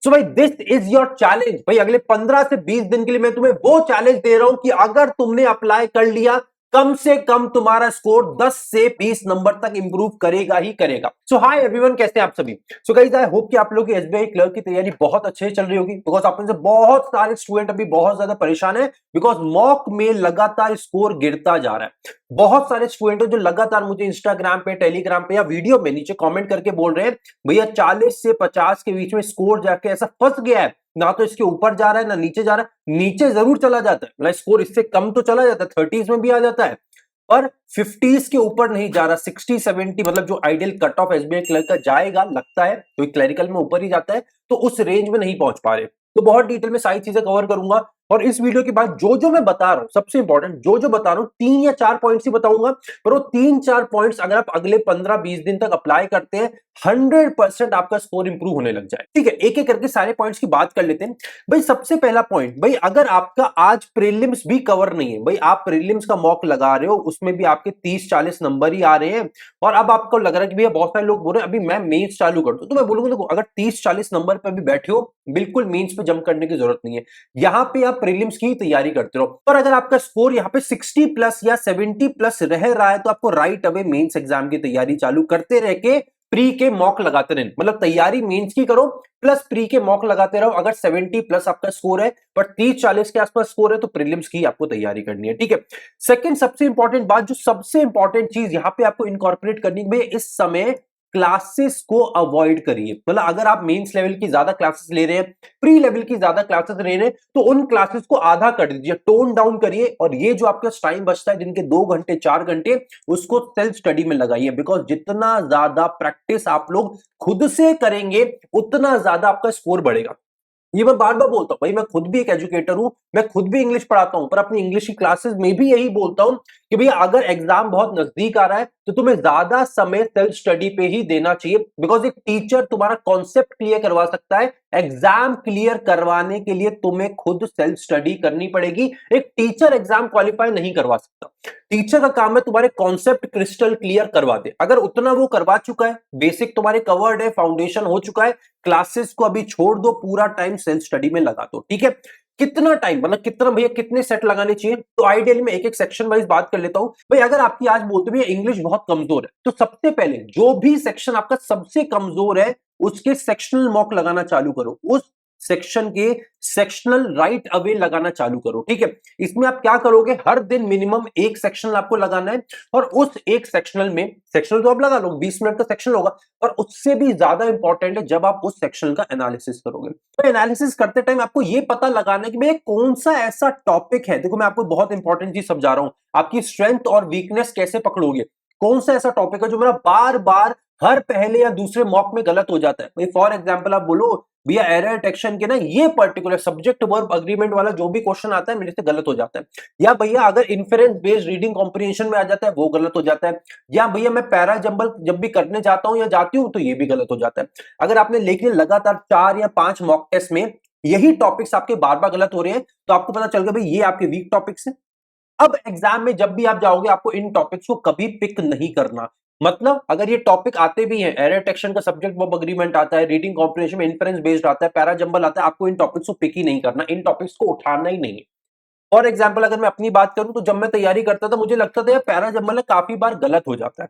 सो भाई this is your challenge. भाई अगले 15 से 20 दिन के लिए मैं तुम्हें वो चैलेंज दे रहा हूं कि अगर तुमने अप्लाई कर लिया, कम से कम तुम्हारा स्कोर 10 से 20 नंबर तक इंप्रूव करेगा ही करेगा। सो हाय एवरीवन, कैसे हैं आप सभी। सो गाइस, आई होप कि आप लोगों की एसबीआई क्लर्क की तैयारी बहुत अच्छे से चल रही होगी, बिकॉज आप में से बहुत सारे स्टूडेंट अभी बहुत ज्यादा परेशान है, बिकॉज मॉक में लगातार स्कोर गिरता जा रहा है। बहुत सारे स्टूडेंट जो लगातार मुझे इंस्टाग्राम पे, टेलीग्राम पे या वीडियो में नीचे कमेंट करके बोल रहे हैं, भैया 40 से 50 के बीच में स्कोर जाके ऐसा फंस गया है, ना तो इसके ऊपर जा रहा है ना नीचे जा रहा है। नीचे जरूर चला जाता है, मतलब स्कोर इससे कम तो चला जाता है, 30s में भी आ जाता है, पर 50s के ऊपर नहीं जा रहा। 60-70 मतलब जो ideal cut off SBI clerk का जाएगा लगता है, तो क्लरिकल में ऊपर ही जाता है, तो उस रेंज में नहीं पहुंच पा रहे। तो बहुत डिटेल में सारी चीजें कवर करूंगा, और इस वीडियो के बाद जो जो मैं बता रहा हूं, सबसे इंपॉर्टेंट जो बता रहा हूं, 3 या 4 पॉइंट्स ही बताऊंगा, पर वो 3-4 पॉइंट्स अगर आप अगले 15-20 दिन तक अप्लाई करते हैं, 100% आपका स्कोर इंप्रूव होने लग जाए। ठीक है, एक एक करके सारे पॉइंट्स की बात कर लेते हैं। भाई सबसे पहला पॉइंट, भाई अगर आपका आज प्रीलिम्स भी कवर नहीं है, भाई आप प्रीलिम्स का मॉक लगा रहे हो, उसमें भी आपके 30-40 नंबर ही आ रहे हैं, और अब आपको लग रहा है कि भैया बहुत सारे लोग बोल रहे हैं अभी मैं मेंस चालू कर दूं, तो मैं बोलूंगा देखो, अगर 30-40 नंबर पे अभी बैठे हो, बिल्कुल मेंस पे जंप करने की जरूरत नहीं है। यहां पे आप प्रीलिम्स की तैयारी करते रहो, पर अगर आपका स्कोर यहां पे 60 प्लस या 70 प्लस रह रहा है, तो आपको राइट अवे मेंस एग्जाम की तैयारी चालू करते रह के प्री के मॉक लगाते रहें। मतलब तैयारी मेंस की करो प्लस प्री के मॉक लगाते रहो। अगर 70 प्लस आपका स्कोर है, पर 30-40 के आसपास स्कोर है, तो प्रीलिम्स की आपको तैयारी करनी है। ठीक है, सेकंड सबसे इंपॉर्टेंट बात, जो सबसे इंपॉर्टेंट चीज यहां पे आपको इनकॉर्पोरेट करनी है, इस समय क्लासेस को अवॉइड करिए। मतलब अगर आप मेंस लेवल की ज्यादा क्लासेस ले रहे हैं, प्री लेवल की ज्यादा क्लासेस ले रहे हैं, तो उन क्लासेस को आधा कर दीजिए, टोन डाउन करिए, और ये जो आपका टाइम बचता है दिन के 2 घंटे 4 घंटे, उसको सेल्फ स्टडी में लगाइए। बिकॉज जितना ज्यादा प्रैक्टिस आप लोग खुद से करेंगे, उतना ज्यादा आपका स्कोर बढ़ेगा। ये मैं बार बार बोलता हूं, भाई मैं खुद भी एक एजुकेटर हूं, मैं खुद भी इंग्लिश पढ़ाता हूं, पर अपनी इंग्लिश की क्लासेस में भी यही बोलता हूं कि भैया अगर एग्जाम बहुत नजदीक आ रहा है, तो तुम्हें ज्यादा समय सेल्फ स्टडी पे ही देना चाहिए। बिकॉज एक टीचर तुम्हारा कॉन्सेप्ट क्लियर करवा सकता है, एग्जाम क्लियर करवाने के लिए तुम्हें खुद सेल्फ स्टडी करनी पड़ेगी। एक टीचर एग्जाम क्वालिफाई नहीं करवा सकता। टीचर का काम है तुम्हारे कॉन्सेप्ट क्रिस्टल क्लियर करवा दे। अगर उतना वो करवा चुका है, बेसिक तुम्हारे कवर्ड है, फाउंडेशन हो चुका है, क्लासेस को अभी छोड़ दो, पूरा टाइम सेल्फ स्टडी में लगा दो। ठीक है, कितना टाइम, मतलब कितना भैया, कितने सेट लगाने चाहिए, तो आइडियली मैं एक एक सेक्शन वाइज बात कर लेता हूं। भाई अगर आपकी आज बोलते भैया इंग्लिश बहुत कमजोर है, तो सबसे पहले जो भी सेक्शन आपका सबसे कमजोर है, उसके सेक्शनल मॉक लगाना चालू करो। उस सेक्शन के सेक्शनल राइट अवे लगाना चालू करो। ठीक है, इसमें आप क्या करोगे, हर दिन मिनिमम एक सेक्शनल आपको लगाना है, और उस एक सेक्शनल में, सेक्शनल तो आप लगा लो, 20 मिनट का सेक्शन होगा, और उससे भी ज्यादा इंपॉर्टेंट है जब आप उस सेक्शन का एनालिसिस करोगे। तो एनालिसिस करते टाइम आपको यह पता लगाना है कि भैया कौन सा ऐसा टॉपिक है, देखो मैं आपको बहुत इंपॉर्टेंट चीज समझा रहा हूं, आपकी स्ट्रेंथ और वीकनेस कैसे पकड़ोगे। कौन सा ऐसा टॉपिक है जो मेरा बार बार हर पहले या दूसरे मॉक में गलत हो जाता है। फॉर एग्जाम्पल आप बोलो भैया एरर डिटेक्शन के ना ये पर्टिकुलर सब्जेक्ट वर्ब अग्रीमेंट वाला जो भी क्वेश्चन आता है मेरे से गलत हो जाता है, या भैया अगर इन्फेरेंस बेस्ड रीडिंग कॉम्प्रिहेंशन में आ जाता है वो गलत हो जाता है, या भैया मैं पैरा जंबल जब भी करने जाता हूं या जाती हूं तो ये भी गलत हो जाता है। अगर आपने लेकिन लगातार 4 या 5 मॉक टेस्ट में यही टॉपिक्स आपके बार बार गलत हो रहे हैं, तो आपको पता चल गया भाई ये आपके वीक टॉपिक्स हैं। अब एग्जाम में जब भी आप जाओगे, आपको इन टॉपिक्स को कभी पिक नहीं करना। मतलब अगर ये टॉपिक आते भी हैं, एरर डिटेक्शन का सब्जेक्ट वर्ब अग्रीमेंट आता है, रीडिंग कॉम्प्रिहेंशन में इन्फेरेंस बेस्ड आता है, पैरा जंबल आता है, आपको इन टॉपिक्स को पिक ही नहीं करना, इन टॉपिक्स को उठाना ही नहीं है। फॉर एग्जाम्पल अगर मैं अपनी बात करूं, तो जब मैं तैयारी करता था मुझे लगता था यार पैरा जंबल काफी बार गलत हो जाता है,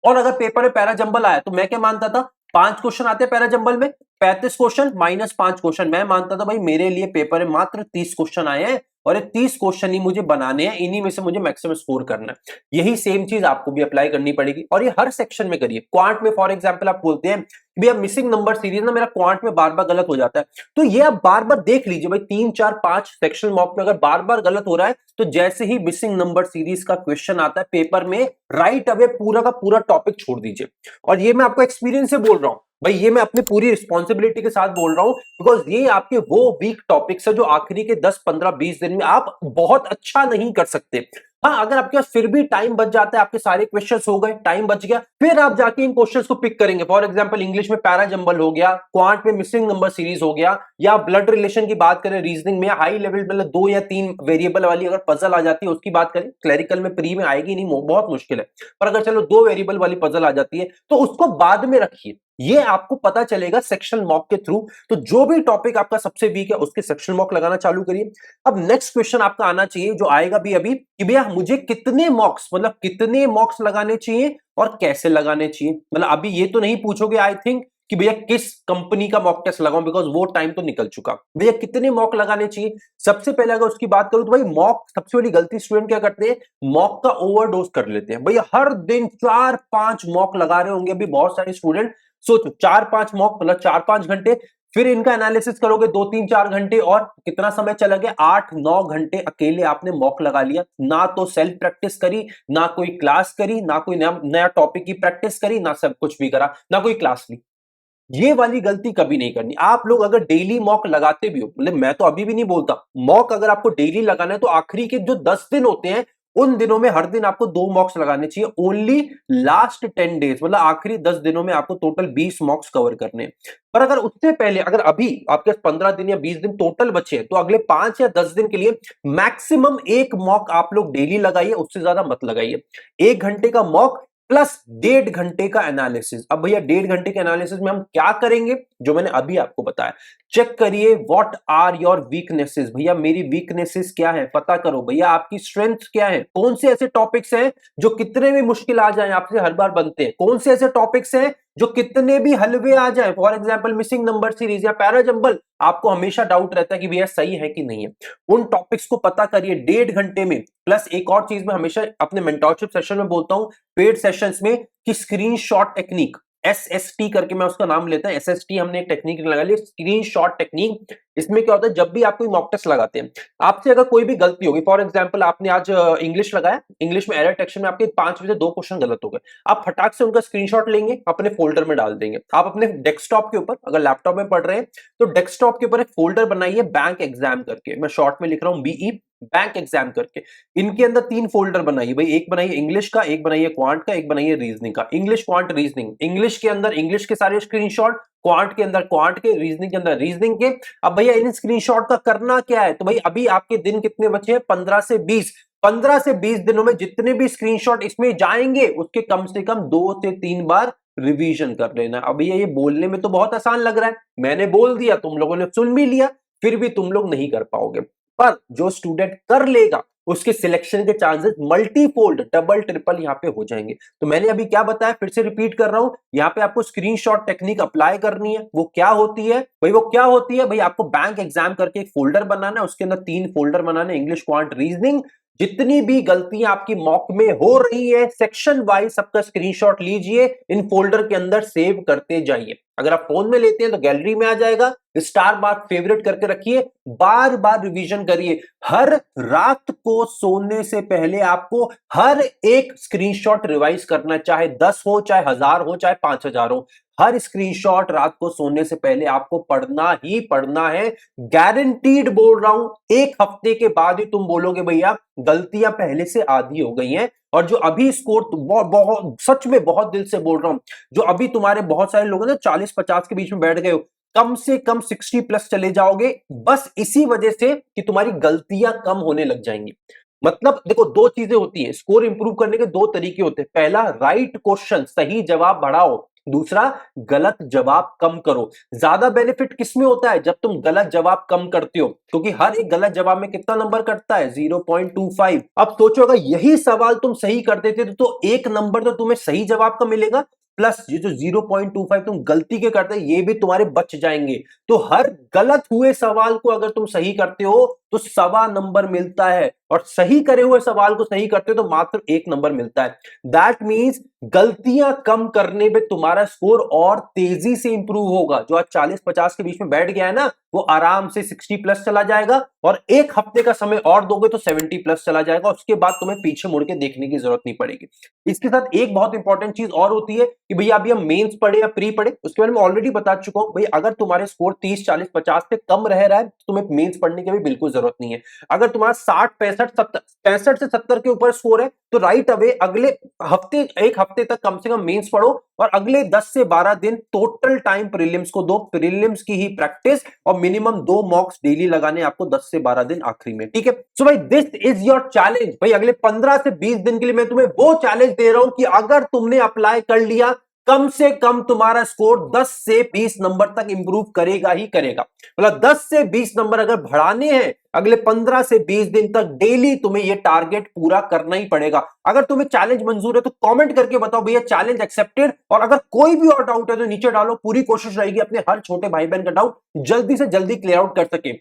और अगर पेपर में पैरा जंबल आया तो मैं क्या मानता था, 5 क्वेश्चन आते हैं पैरा जंबल में, 35 क्वेश्चन माइनस 5 क्वेश्चन, मैं मानता था भाई मेरे लिए पेपर में मात्र 30 क्वेश्चन आए हैं, और ये 30 क्वेश्चन ही मुझे बनाने हैं, इन्हीं में से मुझे मैक्सिमम स्कोर करना है। यही सेम चीज आपको भी अप्लाई करनी पड़ेगी, और ये हर सेक्शन में करिए। क्वांट में फॉर एग्जांपल आप बोलते हैं कि भैया मिसिंग नंबर सीरीज ना मेरा क्वांट में बार बार गलत हो जाता है, तो ये आप बार बार देख लीजिए भाई, 3-4-5 सेक्शन मॉक में अगर बार बार गलत हो रहा है, तो जैसे ही मिसिंग नंबर सीरीज का क्वेश्चन आता है पेपर में, राइट अवे पूरा का पूरा टॉपिक छोड़ दीजिए। और ये मैं आपको एक्सपीरियंस से बोल रहा हूं भाई, ये मैं अपनी पूरी रिस्पॉन्सिबिलिटी के साथ बोल रहा हूं, बिकॉज ये आपके वो वीक टॉपिक्स है जो आखिरी के 10-15-20 दिन में आप बहुत अच्छा नहीं कर सकते। हाँ, अगर आपके पास फिर भी टाइम बच जाता है, आपके सारे क्वेश्चंस हो गए, टाइम बच गया, फिर आप जाके इन क्वेश्चंस को पिक करेंगे। फॉर एग्जांपल इंग्लिश में पैरा जंबल हो गया, क्वांट में मिसिंग नंबर सीरीज हो गया, या ब्लड रिलेशन की बात करें रीजनिंग में, हाई लेवल मतलब 2 या 3 वेरिएबल वाली अगर पजल आ जाती है उसकी बात करें, क्लरिकल में प्री में आएगी नहीं, बहुत मुश्किल है, पर अगर चलो 2 वेरिएबल वाली पजल आ जाती है तो उसको बाद में रखिए, ये आपको पता चलेगा सेक्शन मॉक के थ्रू। तो जो भी टॉपिक आपका सबसे वीक है उसके सेक्शन मॉक लगाना चालू करिए। अब नेक्स्ट क्वेश्चन आपका आना चाहिए जो आएगा भी अभी कि भैया मुझे कितने मॉक्स, मतलब कितने मॉक्स लगाने चाहिए और कैसे लगाने चाहिए। मतलब अभी ये तो नहीं पूछोगे आई थिंक कि भैया किस कंपनी का मॉक टेस्ट लगाऊं, बिकॉज वो टाइम तो निकल चुका। भैया कितने मॉक लगाने चाहिए, सबसे पहले अगर उसकी बात करूं तो भाई मॉक, सबसे बड़ी गलती स्टूडेंट क्या करते हैं, मॉक का ओवरडोज कर लेते हैं। भैया हर दिन 4-5 मॉक लगा रहे होंगे अभी बहुत सारे स्टूडेंट, सोचो 4-5 मॉक मतलब 4-5 घंटे, फिर इनका एनालिसिस करोगे 2-3-4 घंटे, और कितना समय चला गया, 8-9 घंटे अकेले आपने मॉक लगा लिया। ना तो सेल्फ प्रैक्टिस करी, ना कोई क्लास करी, ना कोई नया टॉपिक की प्रैक्टिस करी, ना सब कुछ भी करा, ना कोई क्लास ली। ये वाली गलती कभी नहीं करनी। आप लोग अगर डेली मॉक लगाते भी हो, मतलब मैं तो अभी भी नहीं बोलता, मॉक अगर आपको डेली लगाना है तो आखिरी के जो 10 दिन होते हैं उन दिनों में हर दिन आपको 2 मॉक्स लगाने चाहिए। ओनली लास्ट 10 डेज मतलब आखिरी 10 दिनों में आपको टोटल 20 मॉक्स कवर करने हैं। पर अगर उससे पहले, अगर अभी आपके 15 दिन या 20 दिन टोटल बचे हैं तो अगले 5 या 10 दिन के लिए मैक्सिमम 1 मॉक आप लोग डेली लगाइए, उससे ज्यादा मत लगाइए। 1 घंटे का मॉक प्लस 1.5 घंटे का एनालिसिस। अब भैया 1.5 घंटे के एनालिसिस में हम क्या करेंगे, जो मैंने अभी आपको बताया, चेक करिए व्हाट आर योर वीकनेसेस। भैया मेरी वीकनेसेस क्या है पता करो, भैया आपकी स्ट्रेंथ क्या है, कौन से ऐसे टॉपिक्स हैं जो कितने भी मुश्किल आ जाए आपसे हर बार बनते हैं, कौन से ऐसे टॉपिक्स हैं जो कितने भी हलवे आ जाए, for example missing number series या पैराजंबल, आपको हमेशा डाउट रहता है कि भैया सही है कि नहीं है। उन टॉपिक्स को पता करिए 1.5 घंटे में। प्लस एक और चीज मैं हमेशा अपने मेंटरशिप सेशन में बोलता हूं, पेड सेशंस में, कि स्क्रीनशॉट टेक्निक, एसएसटी करके मैं उसका नाम लेता हूं, एसएसटी हमने एक टेक्निक लगा ली, स्क्रीनशॉट टेक्निक। इसमें क्या होता है, जब भी आप कोई मॉक टेस्ट लगाते हैं, आपसे अगर कोई भी गलती होगी, फॉर एग्जांपल आपने आज इंग्लिश लगाया, इंग्लिश में एरर टेक्शन में आपके 5 में से 2 क्वेश्चन गलत हो गए, आप फटाक से उनका स्क्रीनशॉट लेंगे, अपने फोल्डर में डाल देंगे। आप अपने डेस्कटॉप के ऊपर, अगर लैपटॉप में पढ़ रहे हैं तो डेस्कटॉप के ऊपर एक फोल्डर बनाइए बैंक एग्जाम करके, मैं शॉर्ट में लिख रहा हूं बीई, बैंक एग्जाम करके। इनके अंदर 3 फोल्डर बनाइए भाई, एक बनाइए इंग्लिश का, एक बनाइए क्वांट का, एक बनाइए रीजनिंग का। इंग्लिश क्वांट रीजनिंग, इंग्लिश के अंदर इंग्लिश के सारे स्क्रीनशॉट, क्वांट के अंदर क्वांट के, रीजनिंग के अंदर रीजनिंग के। अब भैया इन स्क्रीनशॉट का करना क्या है, तो भाई अभी आपके दिन कितने बचे हैं, 15 से 20, 15 से 20 दिनों में जितने भी स्क्रीनशॉट इसमें जाएंगे उसके कम से कम 2 से 3 बार रिवीजन कर लेना। अब भैया ये बोलने में तो बहुत आसान लग रहा है, मैंने बोल दिया, तुम लोगों ने सुन भी लिया, फिर भी तुम लोग नहीं कर पाओगे। पर जो स्टूडेंट कर लेगा उसके सिलेक्शन के चांसेस मल्टीफोल्ड, डबल ट्रिपल यहां पे हो जाएंगे। तो मैंने अभी क्या बताया, फिर से रिपीट कर रहा हूं, यहां पे आपको स्क्रीनशॉट टेक्निक अप्लाई करनी है। वो क्या होती है भाई, वो क्या होती है भाई, आपको बैंक एग्जाम करके एक फोल्डर बनाना है, उसके अंदर 3 फोल्डर बनाने, इंग्लिश क्वांट रीजनिंग। जितनी भी गलतियां आपकी मॉक में हो रही है सेक्शन वाइज सबका स्क्रीनशॉट लीजिए, इन फोल्डर के अंदर सेव करते जाइए। अगर आप फोन में लेते हैं तो गैलरी में आ जाएगा, स्टार मार्क फेवरेट करके रखिए, बार बार रिवीजन करिए। हर रात को सोने से पहले आपको हर एक स्क्रीनशॉट रिवाइज करना, चाहे 10 हो, चाहे 1000 हो, चाहे 5000 हो, हर स्क्रीनशॉट रात को सोने से पहले आपको पढ़ना ही पढ़ना है। गारंटीड बोल रहा हूं, 1 हफ्ते के बाद ही तुम बोलोगे भैया गलतियां पहले से आधी हो गई हैं। और जो अभी स्कोर बहुत सच में बहुत दिल से बोल रहा हूं, जो अभी तुम्हारे बहुत सारे लोग हैं ना 40-50 के बीच में बैठ गए हो, कम से कम 60 प्लस चले जाओगे, बस इसी वजह से कि तुम्हारी गलतियां कम होने लग जाएंगी। मतलब देखो 2 चीजें होती हैं, स्कोर इंप्रूव करने के 2 तरीके होते हैं। पहला, राइट क्वेश्चन, सही जवाब बढ़ाओ। दूसरा, गलत जवाब कम करो। ज्यादा बेनिफिट किसमें होता है, जब तुम गलत जवाब कम करते हो, क्योंकि हर एक गलत जवाब में कितना नंबर कटता है, 0.25। अब सोचो अगर यही सवाल तुम सही कर देते तो 1 नंबर तो तुम्हें सही जवाब का मिलेगा, प्लस ये जो 0.25 तुम गलती के करते ये भी तुम्हारे बच जाएंगे। तो हर गलत हुए सवाल को अगर तुम सही करते हो तो 1.25 नंबर मिलता है, और सही करे हुए सवाल को सही करते हो तो मात्र 1 नंबर मिलता है। दैट मींस गलतियां कम करने में तुम्हारा स्कोर और तेजी से इंप्रूव होगा। जो आज 40-50 के बीच में बैठ गया है ना, वो आराम से 60 प्लस चला जाएगा, और 1 हफ्ते का समय और दोगे तो 70 प्लस चला जाएगा। उसके बाद तुम्हें पीछे मुड़ के देखने की जरूरत नहीं पड़ेगी। इसके साथ एक बहुत इंपॉर्टेंट चीज और होती है, कि भैया अभी हम मेंस पढ़े या प्री पढ़े, उसके बारे में ऑलरेडी बता चुका हूं। भाई अगर तुम्हारे स्कोर 30 40 50 से कम रह रहा है तो तुम्हें मेंस पढ़ने की भी बिल्कुल जरूरत नहीं है। अगर तुम्हारा 60 65 70 65 से 70 के ऊपर स्कोर है तो राइट अवे अगले हफ्ते, एक हफ्ते तक कम से कम मेंस पढ़ो और अगले 10 से 12 दिन टोटल टाइम प्रीलिम्स को दो। प्रीलिम्स की ही प्रैक्टिस और मिनिमम 2 मॉक्स डेली लगाने आपको 10 से 12 दिन आखिरी में, ठीक है। सो भाई दिस इज योर चैलेंज। भाई अगले 15 से 20 दिन के लिए मैं तुम्हें वो चैलेंज दे रहा हूं कि अगर तुमने अप्लाई कर लिया, कम से कम तुम्हारा स्कोर 10 से 20 नंबर तक इंप्रूव करेगा ही करेगा। मतलब 10 से 20 नंबर अगर बढ़ाने हैं अगले 15 से 20 दिन तक डेली तुम्हें यह टारगेट पूरा करना ही पड़ेगा। अगर तुम्हें चैलेंज मंजूर है तो कमेंट करके बताओ भैया चैलेंज एक्सेप्टेड। और अगर कोई भी और डाउट है तो नीचे डालो, पूरी कोशिश रहेगी अपने हर छोटे भाई बहन का डाउट जल्दी से जल्दी क्लियर आउट कर सके।